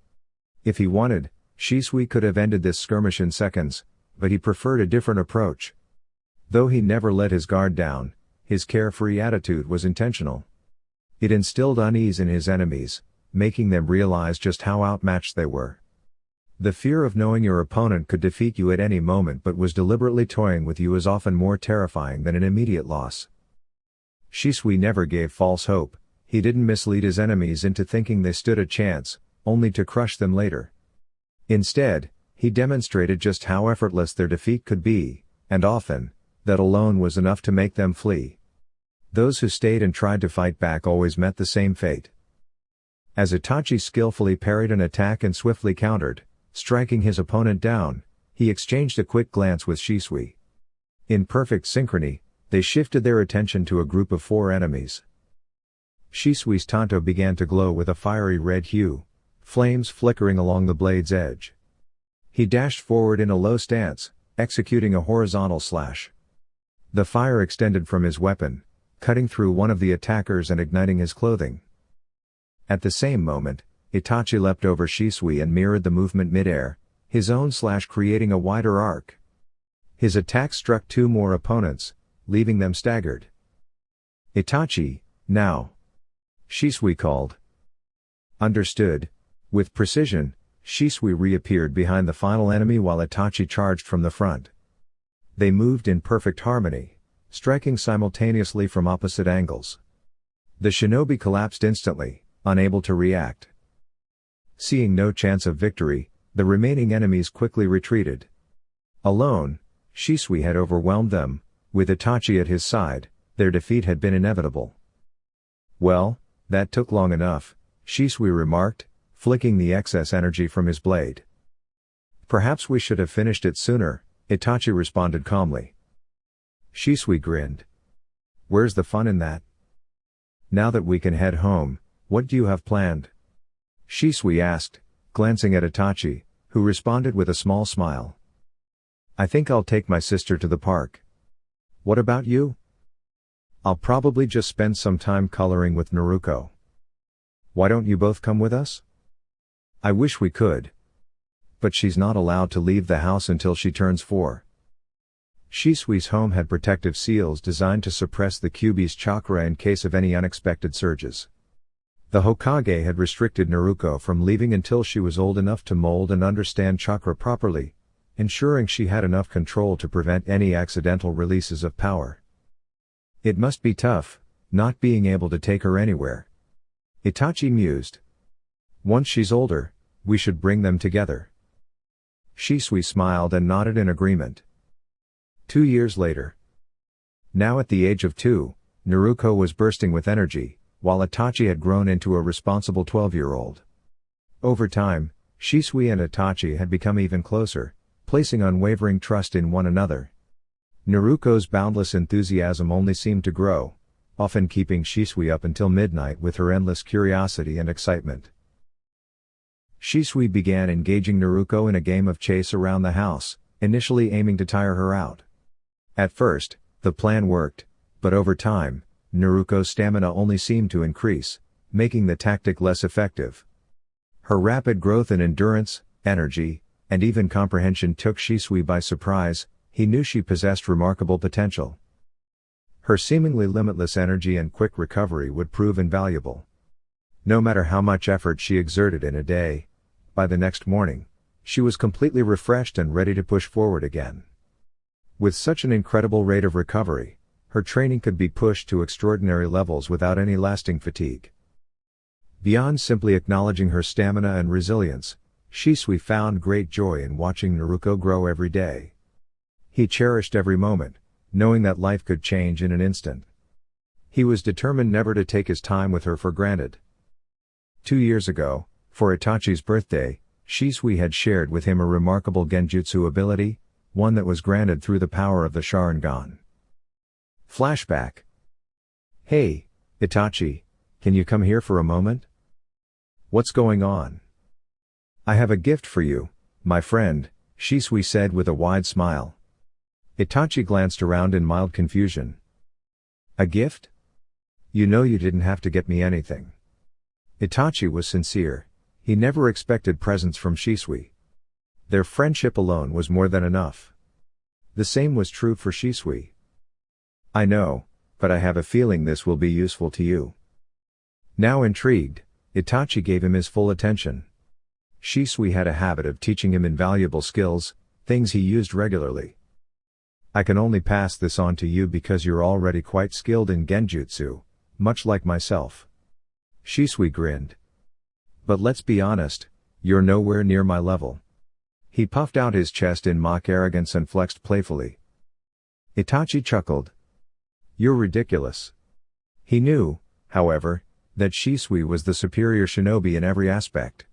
If he wanted, Shisui could have ended this skirmish in seconds, but he preferred a different approach. Though he never let his guard down, his carefree attitude was intentional. It instilled unease in his enemies, making them realize just how outmatched they were. The fear of knowing your opponent could defeat you at any moment but was deliberately toying with you is often more terrifying than an immediate loss. Shisui never gave false hope, he didn't mislead his enemies into thinking they stood a chance, only to crush them later. Instead, he demonstrated just how effortless their defeat could be, and often, that alone was enough to make them flee. Those who stayed and tried to fight back always met the same fate. As Itachi skillfully parried an attack and swiftly countered, striking his opponent down, he exchanged a quick glance with Shisui. In perfect synchrony, they shifted their attention to a group of 4 enemies. Shisui's tanto began to glow with a fiery red hue, flames flickering along the blade's edge. He dashed forward in a low stance, executing a horizontal slash. The fire extended from his weapon, cutting through one of the attackers and igniting his clothing. At the same moment, Itachi leapt over Shisui and mirrored the movement mid-air, his own slash creating a wider arc. His attack struck 2 more opponents, leaving them staggered. "Itachi, now!" Shisui called. "Understood." With precision, Shisui reappeared behind the final enemy while Itachi charged from the front. They moved in perfect harmony, striking simultaneously from opposite angles. The shinobi collapsed instantly, unable to react. Seeing no chance of victory, the remaining enemies quickly retreated. Alone, Shisui had overwhelmed them, with Itachi at his side, their defeat had been inevitable. "Well, that took long enough," Shisui remarked, flicking the excess energy from his blade. "Perhaps we should have finished it sooner," Itachi responded calmly. Shisui grinned. "Where's the fun in that? Now that we can head home, what do you have planned?" Shisui asked, glancing at Itachi, who responded with a small smile. "I think I'll take my sister to the park. What about you?" "I'll probably just spend some time coloring with Naruko. Why don't you both come with us?" "I wish we could. But she's not allowed to leave the house until she turns 4. Shisui's home had protective seals designed to suppress the Kyuubi's chakra in case of any unexpected surges. The Hokage had restricted Naruko from leaving until she was old enough to mold and understand chakra properly, ensuring she had enough control to prevent any accidental releases of power. It must be tough, not being able to take her anywhere. Itachi mused. Once she's older, we should bring them together. Shisui smiled and nodded in agreement. 2 years later. Now at the age of 2, Naruko was bursting with energy, while Itachi had grown into a responsible 12-year-old. Over time, Shisui and Itachi had become even closer, placing unwavering trust in one another. Naruko's boundless enthusiasm only seemed to grow, often keeping Shisui up until midnight with her endless curiosity and excitement. Shisui began engaging Naruko in a game of chase around the house, initially aiming to tire her out. At first, the plan worked, but over time, Naruko's stamina only seemed to increase, making the tactic less effective. Her rapid growth in endurance, energy, and even comprehension took Shisui by surprise. He knew she possessed remarkable potential. Her seemingly limitless energy and quick recovery would prove invaluable. No matter how much effort she exerted in a day, by the next morning, she was completely refreshed and ready to push forward again. With such an incredible rate of recovery, her training could be pushed to extraordinary levels without any lasting fatigue. Beyond simply acknowledging her stamina and resilience, Shisui found great joy in watching Naruko grow every day. He cherished every moment, knowing that life could change in an instant. He was determined never to take his time with her for granted. 2 years ago, for Itachi's birthday, Shisui had shared with him a remarkable genjutsu ability, one that was granted through the power of the Sharingan. Flashback. Hey, Itachi, can you come here for a moment? What's going on? I have a gift for you, my friend, Shisui said with a wide smile. Itachi glanced around in mild confusion. A gift? You know you didn't have to get me anything. Itachi was sincere. He never expected presents from Shisui. Their friendship alone was more than enough. The same was true for Shisui. I know, but I have a feeling this will be useful to you. Now intrigued, Itachi gave him his full attention. Shisui had a habit of teaching him invaluable skills, things he used regularly. I can only pass this on to you because you're already quite skilled in genjutsu, much like myself. Shisui grinned. But let's be honest, you're nowhere near my level. He puffed out his chest in mock arrogance and flexed playfully. Itachi chuckled. You're ridiculous. He knew, however, that Shisui was the superior shinobi in every aspect.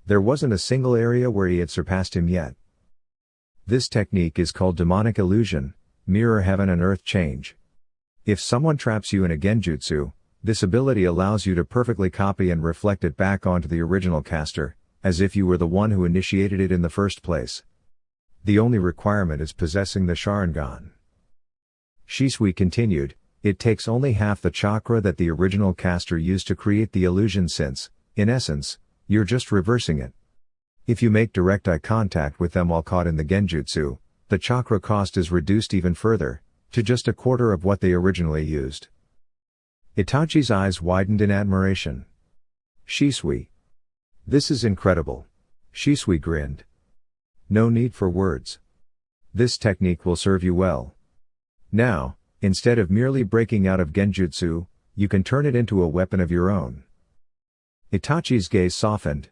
There wasn't a single area where he had surpassed him yet. This technique is called demonic illusion, mirror heaven and earth change. If someone traps you in a genjutsu, this ability allows you to perfectly copy and reflect it back onto the original caster, as if you were the one who initiated it in the first place. The only requirement is possessing the Sharingan. Shisui continued, it takes only half the chakra that the original caster used to create the illusion since, in essence, you're just reversing it. If you make direct eye contact with them while caught in the genjutsu, the chakra cost is reduced even further, to just a quarter of what they originally used. Itachi's eyes widened in admiration. Shisui. This is incredible. Shisui grinned. No need for words. This technique will serve you well. Now, instead of merely breaking out of genjutsu, you can turn it into a weapon of your own. Itachi's gaze softened.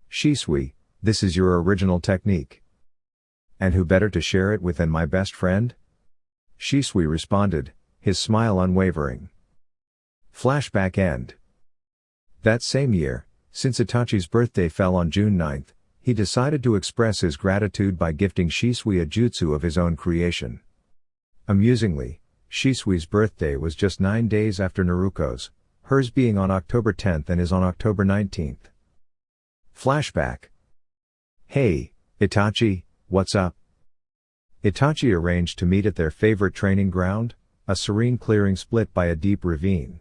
Shisui, this is your original technique. And who better to share it with than my best friend? Shisui responded, his smile unwavering. Flashback end. That same year, since Itachi's birthday fell on June 9th, he decided to express his gratitude by gifting Shisui a jutsu of his own creation. Amusingly, Shisui's birthday was just 9 days after Naruko's, hers being on October 10th and his on October 19th. Flashback. Hey, Itachi, what's up? Itachi arranged to meet at their favorite training ground, a serene clearing split by a deep ravine.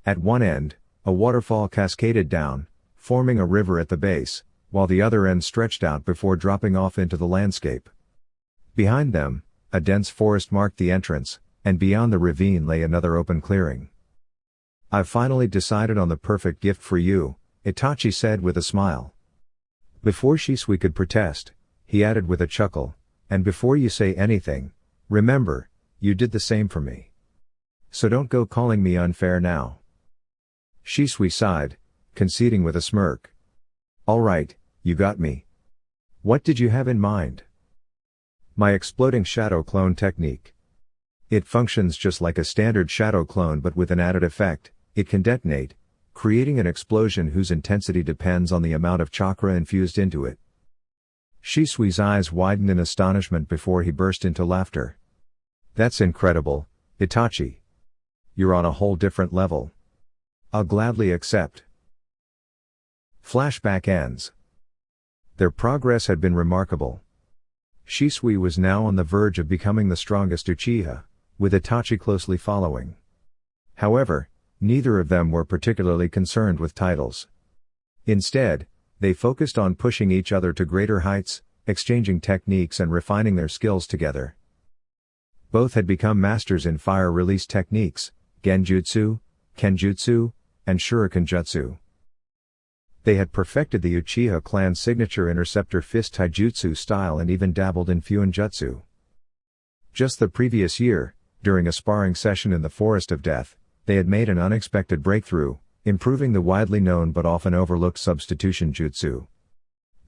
At one end, a waterfall cascaded down, forming a river at the base, while the other end stretched out before dropping off into the landscape. Behind them, a dense forest marked the entrance, and beyond the ravine lay another open clearing. I've finally decided on the perfect gift for you, Itachi said with a smile. Before Shisui could protest, he added with a chuckle, and before you say anything, remember, you did the same for me. So don't go calling me unfair now. Shisui sighed, conceding with a smirk. All right, you got me. What did you have in mind? My exploding shadow clone technique. It functions just like a standard shadow clone but with an added effect. It can detonate, creating an explosion whose intensity depends on the amount of chakra infused into it. Shisui's eyes widened in astonishment before he burst into laughter. That's incredible, Itachi. You're on a whole different level. I'll gladly accept. Flashback ends. Their progress had been remarkable. Shisui was now on the verge of becoming the strongest Uchiha, with Itachi closely following. However, neither of them were particularly concerned with titles. Instead, they focused on pushing each other to greater heights, exchanging techniques and refining their skills together. Both had become masters in fire release techniques, genjutsu, kenjutsu, and shurikenjutsu. They had perfected the Uchiha clan's signature interceptor fist taijutsu style and even dabbled in fuinjutsu. Just the previous year, during a sparring session in the Forest of Death, they had made an unexpected breakthrough, improving the widely known but often overlooked substitution jutsu.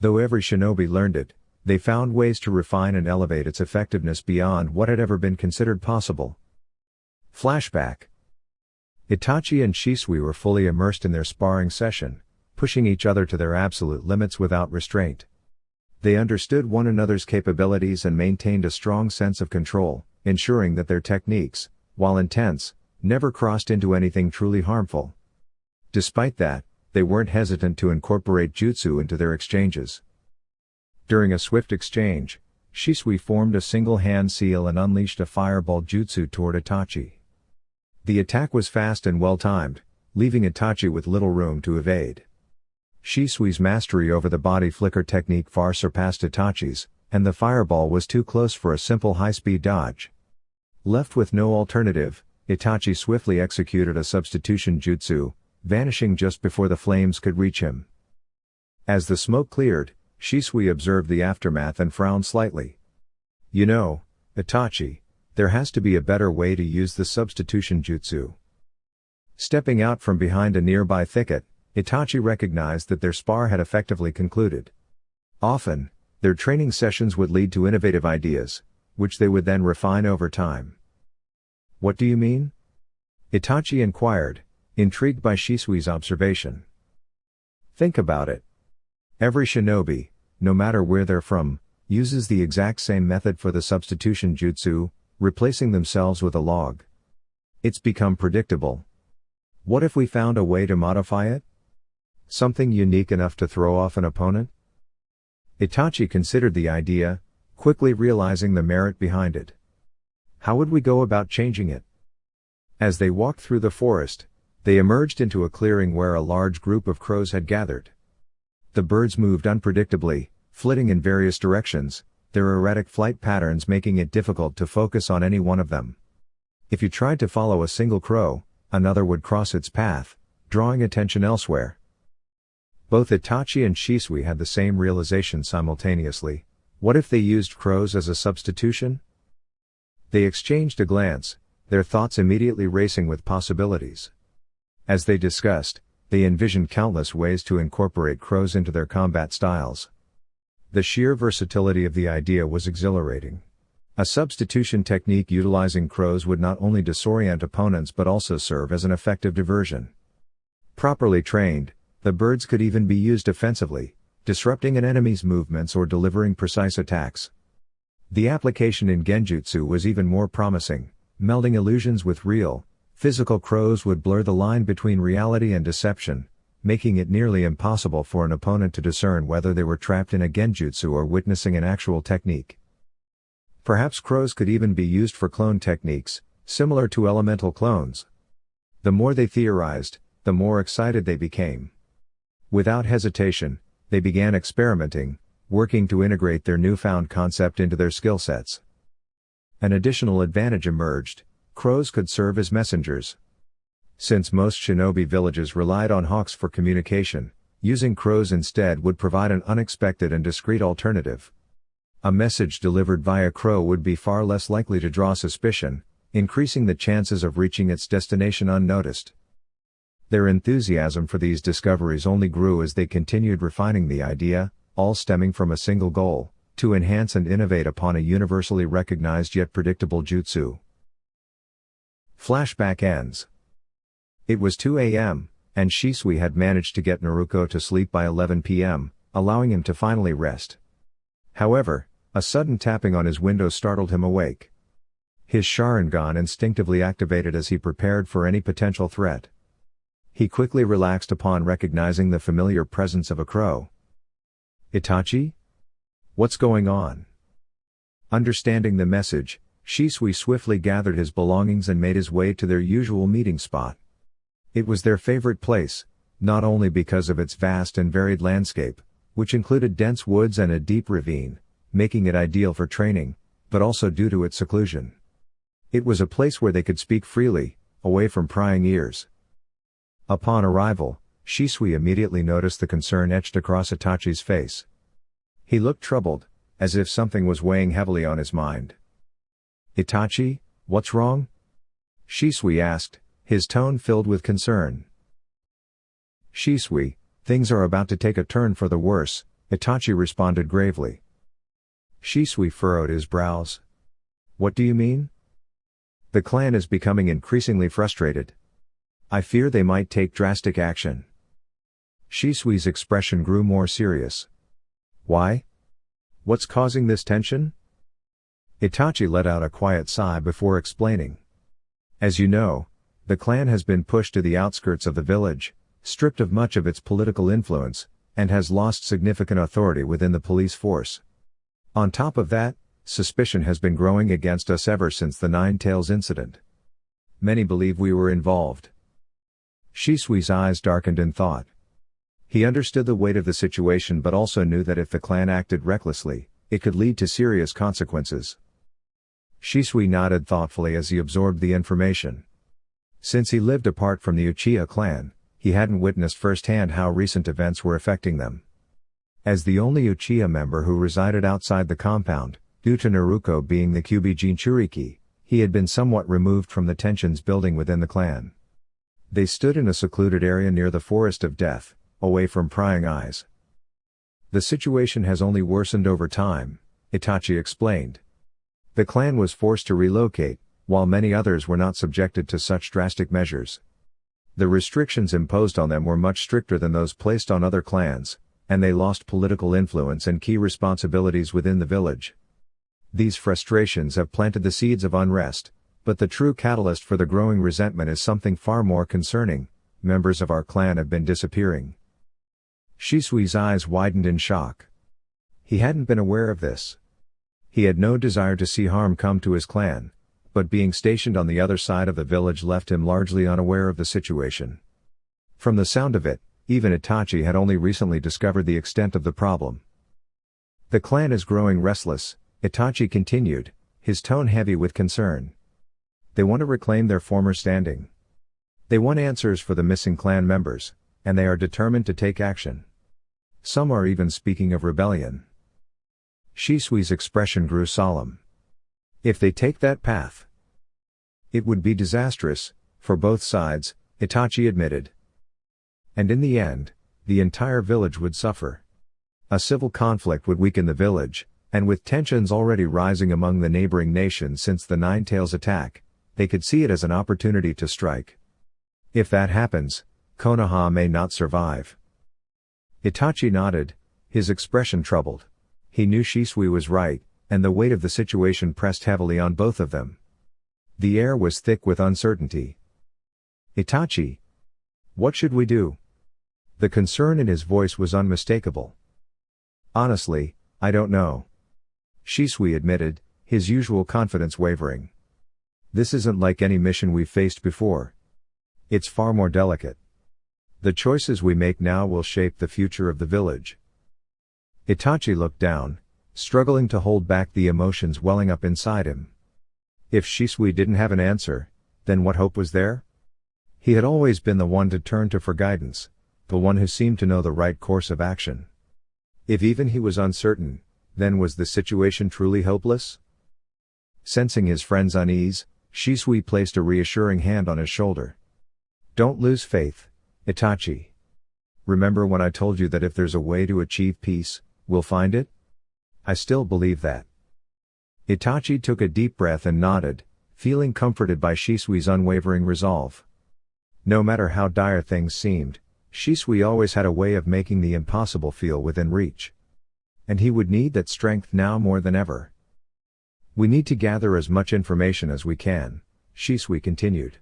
Though every shinobi learned it, they found ways to refine and elevate its effectiveness beyond what had ever been considered possible. Flashback. Itachi and Shisui were fully immersed in their sparring session, pushing each other to their absolute limits without restraint. They understood one another's capabilities and maintained a strong sense of control, ensuring that their techniques, while intense, never crossed into anything truly harmful. Despite that, they weren't hesitant to incorporate jutsu into their exchanges. During a swift exchange, Shisui formed a single hand seal and unleashed a fireball jutsu toward Itachi. The attack was fast and well-timed, leaving Itachi with little room to evade. Shisui's mastery over the body flicker technique far surpassed Itachi's, and the fireball was too close for a simple high-speed dodge. Left with no alternative, Itachi swiftly executed a substitution jutsu, vanishing just before the flames could reach him. As the smoke cleared, Shisui observed the aftermath and frowned slightly. "You know, Itachi, there has to be a better way to use the substitution jutsu." Stepping out from behind a nearby thicket, Itachi recognized that their spar had effectively concluded. Often, their training sessions would lead to innovative ideas, which they would then refine over time. "What do you mean?" Itachi inquired, intrigued by Shisui's observation. "Think about it. Every shinobi, no matter where they're from, uses the exact same method for the substitution jutsu, replacing themselves with a log. It's become predictable. What if we found a way to modify it? Something unique enough to throw off an opponent?" Itachi considered the idea, quickly realizing the merit behind it. How would we go about changing it? As they walked through the forest, they emerged into a clearing where a large group of crows had gathered. The birds moved unpredictably, flitting in various directions, their erratic flight patterns making it difficult to focus on any one of them. If you tried to follow a single crow, another would cross its path, drawing attention elsewhere. Both Itachi and Shisui had the same realization simultaneously. What if they used crows as a substitution? They exchanged a glance, their thoughts immediately racing with possibilities. As they discussed, they envisioned countless ways to incorporate crows into their combat styles. The sheer versatility of the idea was exhilarating. A substitution technique utilizing crows would not only disorient opponents but also serve as an effective diversion. Properly trained, the birds could even be used offensively, disrupting an enemy's movements or delivering precise attacks. The application in genjutsu was even more promising, melding illusions with real, physical crows would blur the line between reality and deception, making it nearly impossible for an opponent to discern whether they were trapped in a genjutsu or witnessing an actual technique. Perhaps crows could even be used for clone techniques, similar to elemental clones. The more they theorized, the more excited they became. Without hesitation, they began experimenting, working to integrate their newfound concept into their skill sets. An additional advantage emerged: crows could serve as messengers. Since most shinobi villages relied on hawks for communication, using crows instead would provide an unexpected and discreet alternative. A message delivered via crow would be far less likely to draw suspicion, increasing the chances of reaching its destination unnoticed. Their enthusiasm for these discoveries only grew as they continued refining the idea, all stemming from a single goal: to enhance and innovate upon a universally recognized yet predictable jutsu. Flashback ends. It was 2 a.m., and Shisui had managed to get Naruko to sleep by 11 p.m., allowing him to finally rest. However, a sudden tapping on his window startled him awake. His Sharingan instinctively activated as he prepared for any potential threat. He quickly relaxed upon recognizing the familiar presence of a crow. "Itachi? What's going on?" Understanding the message, Shisui swiftly gathered his belongings and made his way to their usual meeting spot. It was their favorite place, not only because of its vast and varied landscape, which included dense woods and a deep ravine, making it ideal for training, but also due to its seclusion. It was a place where they could speak freely, away from prying ears. Upon arrival, Shisui immediately noticed the concern etched across Itachi's face. He looked troubled, as if something was weighing heavily on his mind. "Itachi, what's wrong?" Shisui asked, his tone filled with concern. "Shisui, things are about to take a turn for the worse," Itachi responded gravely. Shisui furrowed his brows. "What do you mean?" "The clan is becoming increasingly frustrated. I fear they might take drastic action." Shisui's expression grew more serious. "Why? What's causing this tension?" Itachi let out a quiet sigh before explaining. "As you know, the clan has been pushed to the outskirts of the village, stripped of much of its political influence, and has lost significant authority within the police force. On top of that, suspicion has been growing against us ever since the Nine Tails incident. Many believe we were involved." Shisui's eyes darkened in thought. He understood the weight of the situation but also knew that if the clan acted recklessly, it could lead to serious consequences. Shisui nodded thoughtfully as he absorbed the information. Since he lived apart from the Uchiha clan, he hadn't witnessed firsthand how recent events were affecting them. As the only Uchiha member who resided outside the compound, due to Naruko being the Kyuubi Jinchuriki, he had been somewhat removed from the tensions building within the clan. They stood in a secluded area near the Forest of Death, away from prying eyes. "The situation has only worsened over time," Itachi explained. "The clan was forced to relocate, while many others were not subjected to such drastic measures. The restrictions imposed on them were much stricter than those placed on other clans, and they lost political influence and key responsibilities within the village. These frustrations have planted the seeds of unrest, but the true catalyst for the growing resentment is something far more concerning: members of our clan have been disappearing." Shisui's eyes widened in shock. He hadn't been aware of this. He had no desire to see harm come to his clan, but being stationed on the other side of the village left him largely unaware of the situation. From the sound of it, even Itachi had only recently discovered the extent of the problem. "The clan is growing restless," Itachi continued, his tone heavy with concern. "They want to reclaim their former standing. They want answers for the missing clan members, and they are determined to take action. Some are even speaking of rebellion." Shisui's expression grew solemn. "If they take that path, it would be disastrous, for both sides," Itachi admitted. "And in the end, the entire village would suffer. A civil conflict would weaken the village, and with tensions already rising among the neighboring nations since the Nine Tails attack, they could see it as an opportunity to strike. If that happens, Konoha may not survive." Itachi nodded, his expression troubled. He knew Shisui was right, and the weight of the situation pressed heavily on both of them. The air was thick with uncertainty. "Itachi, what should we do?" The concern in his voice was unmistakable. "Honestly, I don't know," Shisui admitted, his usual confidence wavering. "This isn't like any mission we've faced before. It's far more delicate. The choices we make now will shape the future of the village." Itachi looked down, struggling to hold back the emotions welling up inside him. If Shisui didn't have an answer, then what hope was there? He had always been the one to turn to for guidance, the one who seemed to know the right course of action. If even he was uncertain, then was the situation truly hopeless? Sensing his friend's unease, Shisui placed a reassuring hand on his shoulder. "Don't lose faith, Itachi. Remember when I told you that if there's a way to achieve peace, we'll find it? I still believe that." Itachi took a deep breath and nodded, feeling comforted by Shisui's unwavering resolve. No matter how dire things seemed, Shisui always had a way of making the impossible feel within reach. And he would need that strength now more than ever. "We need to gather as much information as we can," Shisui continued.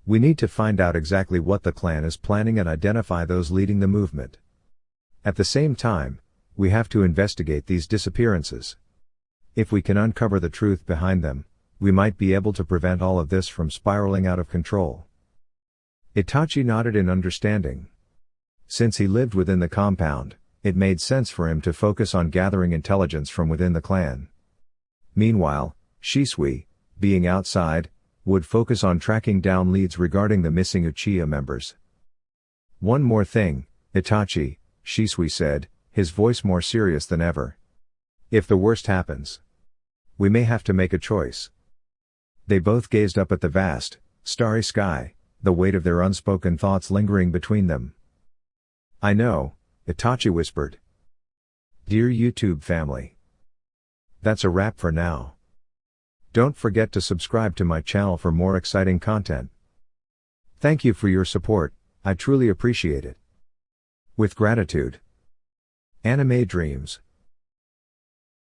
"We need to find out exactly what the clan is planning and identify those leading the movement. At the same time, we have to investigate these disappearances. If we can uncover the truth behind them, we might be able to prevent all of this from spiraling out of control." Itachi nodded in understanding. Since he lived within the compound, it made sense for him to focus on gathering intelligence from within the clan. Meanwhile, Shisui, being outside, would focus on tracking down leads regarding the missing Uchiha members. One more thing, Itachi, Shisui said, his voice more serious than ever. If the worst happens, we may have to make a choice. They both gazed up at the vast, starry sky, the weight of their unspoken thoughts lingering between them. I know, Itachi whispered. Dear YouTube family. That's a wrap for now. Don't forget to subscribe to my channel for more exciting content. Thank you for your support, I truly appreciate it. With gratitude. Anime Dreams.